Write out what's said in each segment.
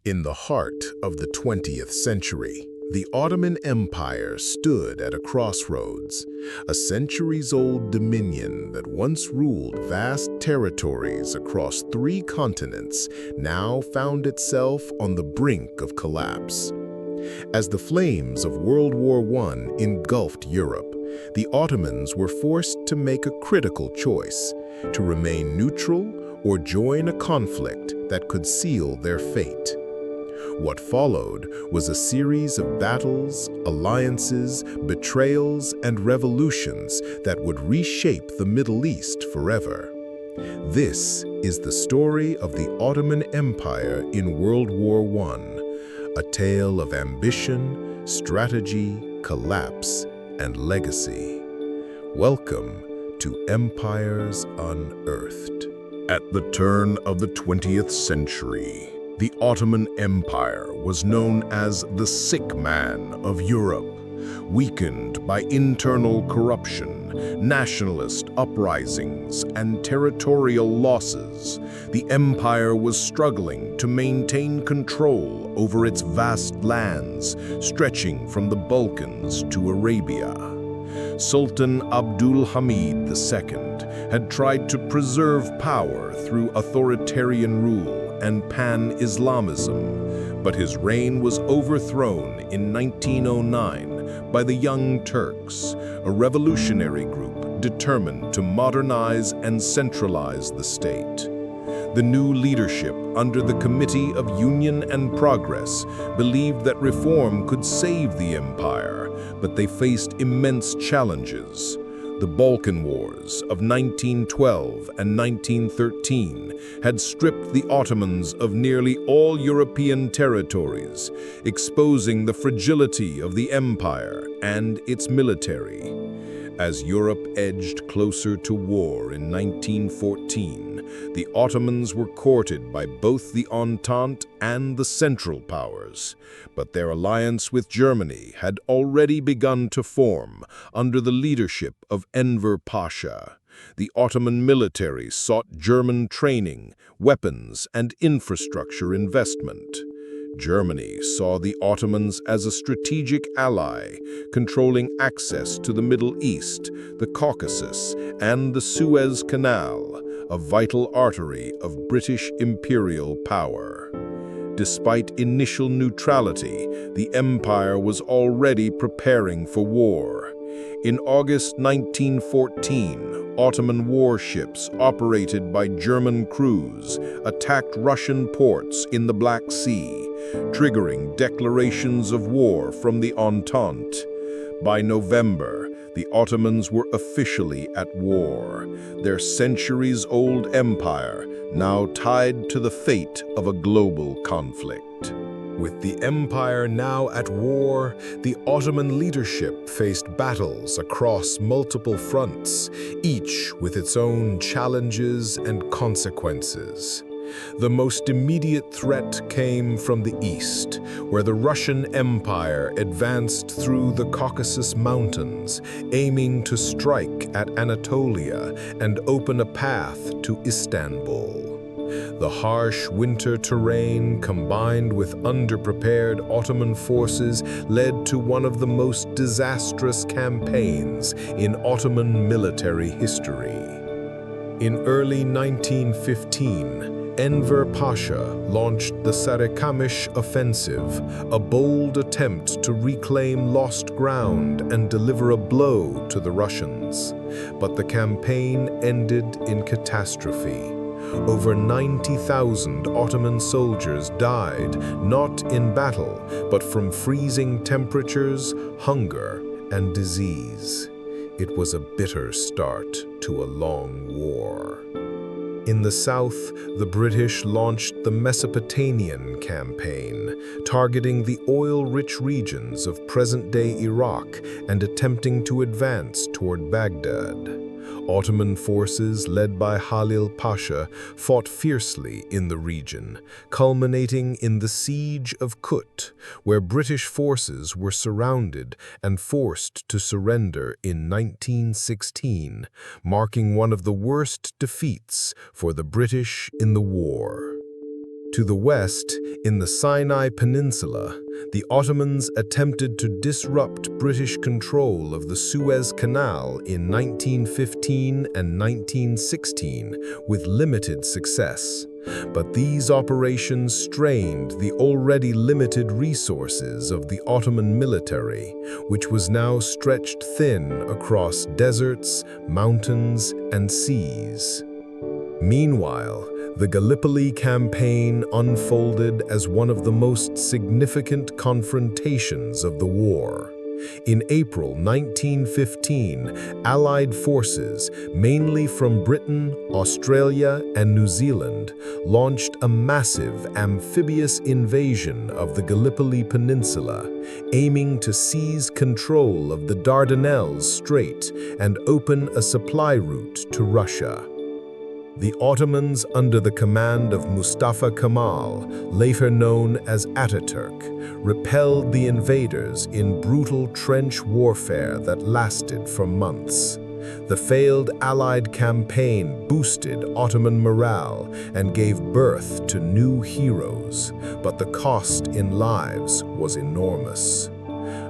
In the heart of the 20th century, the Ottoman Empire stood at a crossroads, a centuries-old dominion that once ruled vast territories across 3 continents now found itself on the brink of collapse. As the flames of World War I engulfed Europe, the Ottomans were forced to make a critical choice: to remain neutral or join a conflict that could seal their fate. What followed was a series of battles, alliances, betrayals, and revolutions that would reshape the Middle East forever. This is the story of the Ottoman Empire in World War I, a tale of ambition, strategy, collapse, and legacy. Welcome to Empires Unearthed. At the turn of the 20th century, the Ottoman Empire was known as the sick man of Europe. Weakened by internal corruption, nationalist uprisings, and territorial losses, the empire was struggling to maintain control over its vast lands, stretching from the Balkans to Arabia. Sultan Abdul Hamid II had tried to preserve power through authoritarian rule and pan-Islamism, but his reign was overthrown in 1909 by the Young Turks, a revolutionary group determined to modernize and centralize the state. The new leadership under the Committee of Union and Progress believed that reform could save the empire, but they faced immense challenges. The Balkan Wars of 1912 and 1913 had stripped the Ottomans of nearly all European territories, exposing the fragility of the empire and its military. As Europe edged closer to war in 1914, the Ottomans were courted by both the Entente and the Central Powers, but their alliance with Germany had already begun to form under the leadership of Enver Pasha. The Ottoman military sought German training, weapons, and infrastructure investment. Germany saw the Ottomans as a strategic ally, controlling access to the Middle East, the Caucasus, and the Suez Canal, a vital artery of British imperial power. Despite initial neutrality, the empire was already preparing for war. In August 1914, Ottoman warships operated by German crews attacked Russian ports in the Black Sea, triggering declarations of war from the Entente. By November, the Ottomans were officially at war, their centuries-old empire now tied to the fate of a global conflict. With the empire now at war, the Ottoman leadership faced battles across multiple fronts, each with its own challenges and consequences. The most immediate threat came from the east, where the Russian Empire advanced through the Caucasus Mountains, aiming to strike at Anatolia and open a path to Istanbul. The harsh winter terrain, combined with underprepared Ottoman forces, led to one of the most disastrous campaigns in Ottoman military history. In early 1915, Enver Pasha launched the Sarıkamış Offensive, a bold attempt to reclaim lost ground and deliver a blow to the Russians. But the campaign ended in catastrophe. Over 90,000 Ottoman soldiers died, not in battle, but from freezing temperatures, hunger, and disease. It was a bitter start to a long war. In the south, the British launched the Mesopotamian campaign, targeting the oil-rich regions of present-day Iraq and attempting to advance toward Baghdad. Ottoman forces led by Halil Pasha fought fiercely in the region, culminating in the Siege of Kut, where British forces were surrounded and forced to surrender in 1916, marking one of the worst defeats for the British in the war. To the west, in the Sinai Peninsula, the Ottomans attempted to disrupt British control of the Suez Canal in 1915 and 1916 with limited success. But these operations strained the already limited resources of the Ottoman military, which was now stretched thin across deserts, mountains, and seas. Meanwhile, the Gallipoli campaign unfolded as one of the most significant confrontations of the war. In April 1915, Allied forces, mainly from Britain, Australia, and New Zealand, launched a massive amphibious invasion of the Gallipoli Peninsula, aiming to seize control of the Dardanelles Strait and open a supply route to Russia. The Ottomans, under the command of Mustafa Kemal, later known as Ataturk, repelled the invaders in brutal trench warfare that lasted for months. The failed Allied campaign boosted Ottoman morale and gave birth to new heroes, but the cost in lives was enormous.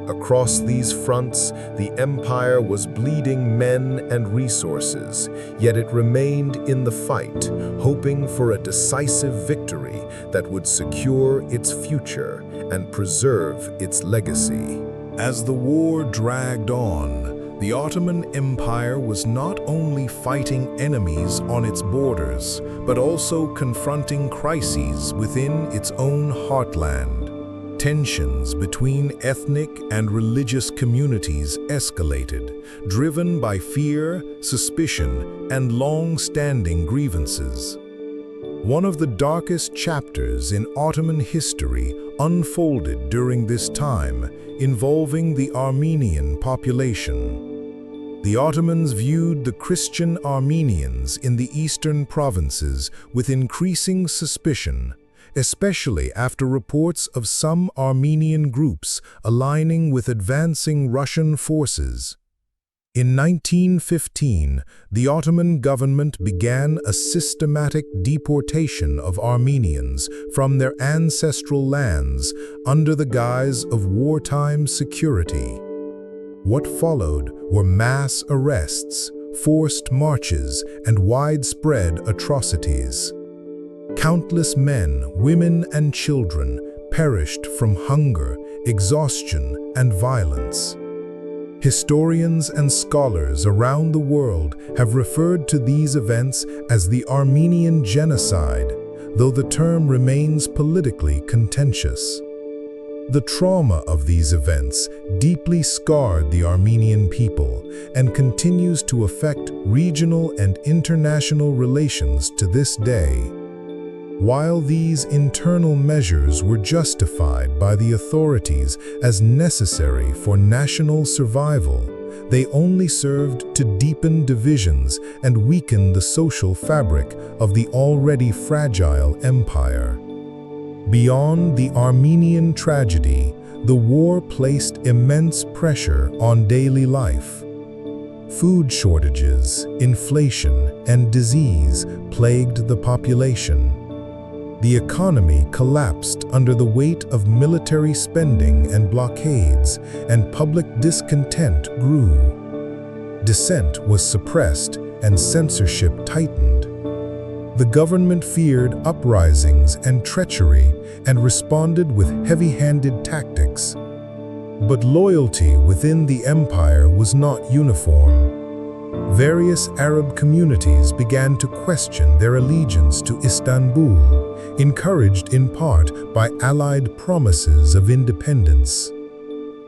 Across these fronts, the empire was bleeding men and resources, yet it remained in the fight, hoping for a decisive victory that would secure its future and preserve its legacy. As the war dragged on, the Ottoman Empire was not only fighting enemies on its borders, but also confronting crises within its own heartland. Tensions between ethnic and religious communities escalated, driven by fear, suspicion, and long-standing grievances. One of the darkest chapters in Ottoman history unfolded during this time, involving the Armenian population. The Ottomans viewed the Christian Armenians in the eastern provinces with increasing suspicion, especially after reports of some Armenian groups aligning with advancing Russian forces. In 1915, the Ottoman government began a systematic deportation of Armenians from their ancestral lands under the guise of wartime security. What followed were mass arrests, forced marches, and widespread atrocities. Countless men, women, and children perished from hunger, exhaustion, and violence. Historians and scholars around the world have referred to these events as the Armenian Genocide, though the term remains politically contentious. The trauma of these events deeply scarred the Armenian people and continues to affect regional and international relations to this day. While these internal measures were justified by the authorities as necessary for national survival, they only served to deepen divisions and weaken the social fabric of the already fragile empire. Beyond the Armenian tragedy, the war placed immense pressure on daily life. Food shortages, inflation, and disease plagued the population. The economy collapsed under the weight of military spending and blockades, and public discontent grew. Dissent was suppressed and censorship tightened. The government feared uprisings and treachery and responded with heavy-handed tactics. But loyalty within the empire was not uniform. Various Arab communities began to question their allegiance to Istanbul, encouraged in part by Allied promises of independence.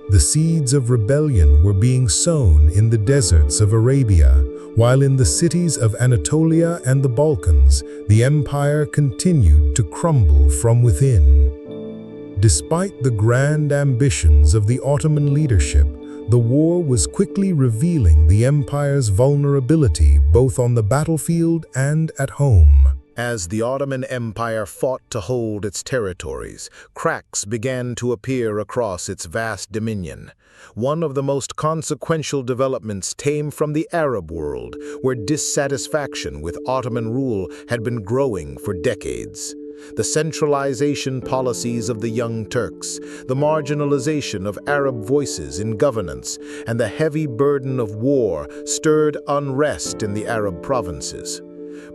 The seeds of rebellion were being sown in the deserts of Arabia, while in the cities of Anatolia and the Balkans, the empire continued to crumble from within. Despite the grand ambitions of the Ottoman leadership, the war was quickly revealing the empire's vulnerability both on the battlefield and at home. As the Ottoman Empire fought to hold its territories, cracks began to appear across its vast dominion. One of the most consequential developments came from the Arab world, where dissatisfaction with Ottoman rule had been growing for decades. the centralization policies of the Young Turks, the marginalization of Arab voices in governance, and the heavy burden of war stirred unrest in the Arab provinces.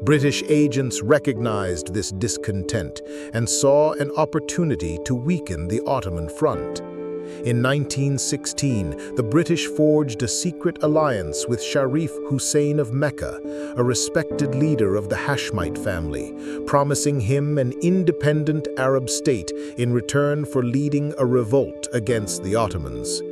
British agents recognized this discontent and saw an opportunity to weaken the Ottoman front. In 1916, the British forged a secret alliance with Sharif Hussein of Mecca, a respected leader of the Hashemite family, promising him an independent Arab state in return for leading a revolt against the Ottomans.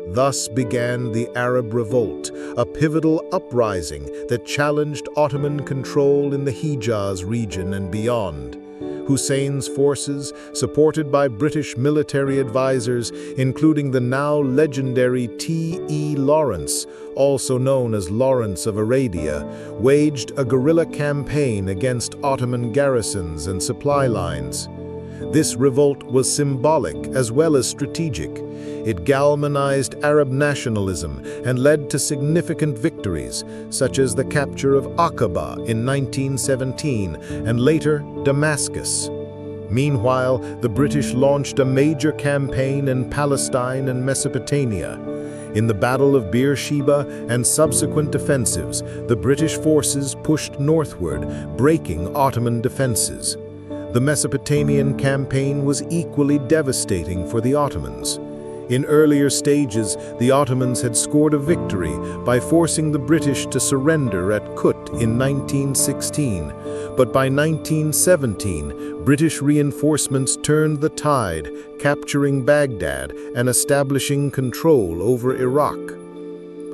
Thus began the Arab Revolt, a pivotal uprising that challenged Ottoman control in the Hijaz region and beyond. Hussein's forces, supported by British military advisors, including the now legendary T.E. Lawrence, also known as Lawrence of Arabia, waged a guerrilla campaign against Ottoman garrisons and supply lines. This revolt was symbolic as well as strategic. It galvanized Arab nationalism and led to significant victories, such as the capture of Aqaba in 1917 and later Damascus. Meanwhile, the British launched a major campaign in Palestine and Mesopotamia. In the Battle of Beersheba and subsequent offensives, the British forces pushed northward, breaking Ottoman defenses. The Mesopotamian campaign was equally devastating for the Ottomans. In earlier stages, the Ottomans had scored a victory by forcing the British to surrender at Kut in 1916. But by 1917, British reinforcements turned the tide, capturing Baghdad and establishing control over Iraq.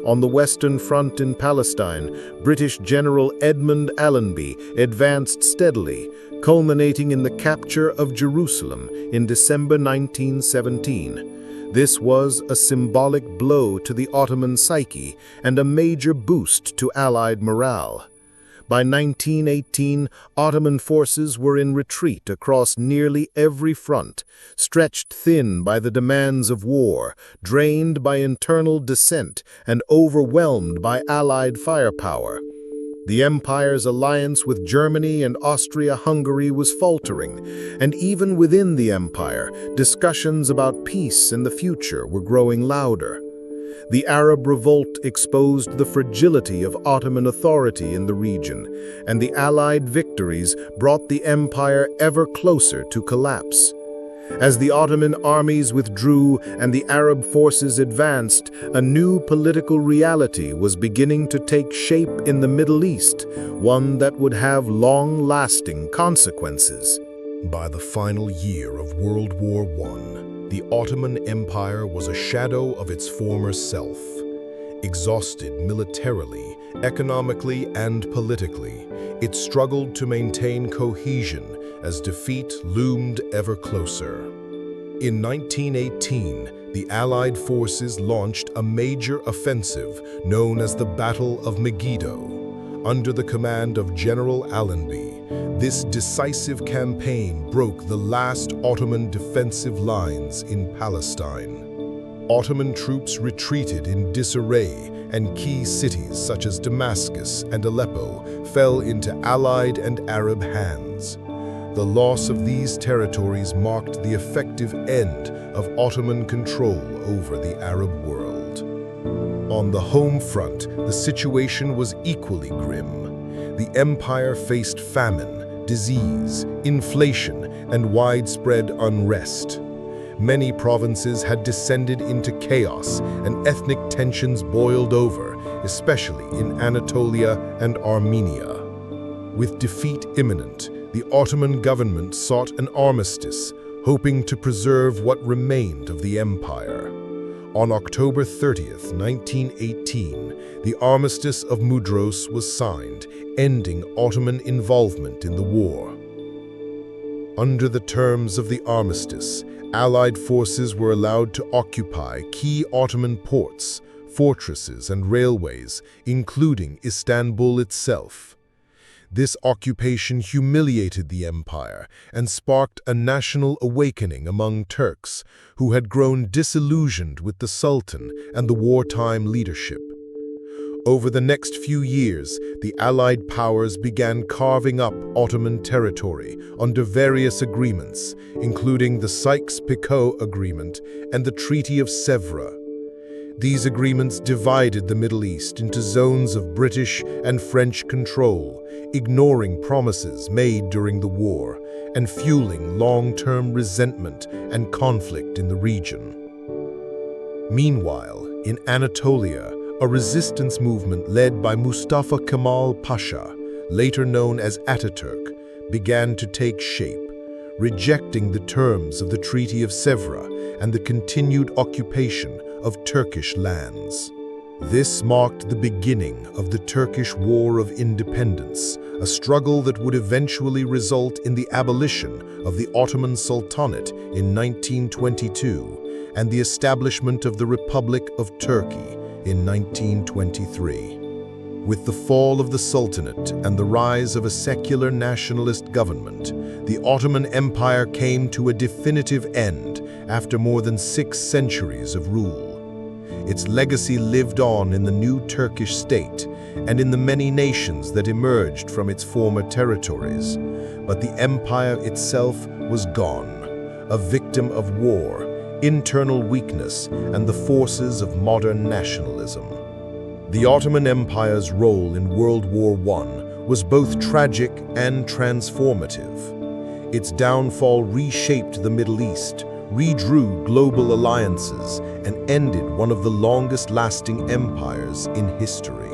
On the Western Front in Palestine, British General Edmund Allenby advanced steadily, culminating in the capture of Jerusalem in December 1917. This was a symbolic blow to the Ottoman psyche and a major boost to Allied morale. By 1918, Ottoman forces were in retreat across nearly every front, stretched thin by the demands of war, drained by internal dissent, and overwhelmed by Allied firepower. The empire's alliance with Germany and Austria-Hungary was faltering, and even within the empire, discussions about peace and the future were growing louder. The Arab Revolt exposed the fragility of Ottoman authority in the region, and the Allied victories brought the empire ever closer to collapse. As the Ottoman armies withdrew and the Arab forces advanced, a new political reality was beginning to take shape in the Middle East, one that would have long-lasting consequences. By the final year of World War I, the Ottoman Empire was a shadow of its former self. Exhausted militarily, economically, and politically, it struggled to maintain cohesion as defeat loomed ever closer. In 1918, the Allied forces launched a major offensive known as the Battle of Megiddo. Under the command of General Allenby, this decisive campaign broke the last Ottoman defensive lines in Palestine. Ottoman troops retreated in disarray, and key cities such as Damascus and Aleppo fell into Allied and Arab hands. The loss of these territories marked the effective end of Ottoman control over the Arab world. On the home front, the situation was equally grim. The empire faced famine, disease, inflation, and widespread unrest. Many provinces had descended into chaos, and ethnic tensions boiled over, especially in Anatolia and Armenia. With defeat imminent, the Ottoman government sought an armistice, hoping to preserve what remained of the empire. On October 30th, 1918, the Armistice of Mudros was signed, ending Ottoman involvement in the war. Under the terms of the armistice, Allied forces were allowed to occupy key Ottoman ports, fortresses, and railways, including Istanbul itself. This occupation humiliated the empire and sparked a national awakening among Turks who had grown disillusioned with the Sultan and the wartime leadership. Over the next few years, the Allied powers began carving up Ottoman territory under various agreements, including the Sykes-Picot Agreement and the Treaty of Sèvres. These agreements divided the Middle East into zones of British and French control, ignoring promises made during the war and fueling long-term resentment and conflict in the region. Meanwhile, in Anatolia, a resistance movement led by Mustafa Kemal Pasha, later known as Ataturk, began to take shape, rejecting the terms of the Treaty of Sèvres and the continued occupation of Turkish lands. This marked the beginning of the Turkish War of Independence, a struggle that would eventually result in the abolition of the Ottoman Sultanate in 1922 and the establishment of the Republic of Turkey in 1923. With the fall of the Sultanate and the rise of a secular nationalist government, the Ottoman Empire came to a definitive end after more than 6 centuries of rule. Its legacy lived on in the new Turkish state and in the many nations that emerged from its former territories. But the empire itself was gone, a victim of war, internal weakness, and the forces of modern nationalism. The Ottoman Empire's role in World War I was both tragic and transformative. Its downfall reshaped the Middle East, redrew global alliances, and ended one of the longest-lasting empires in history.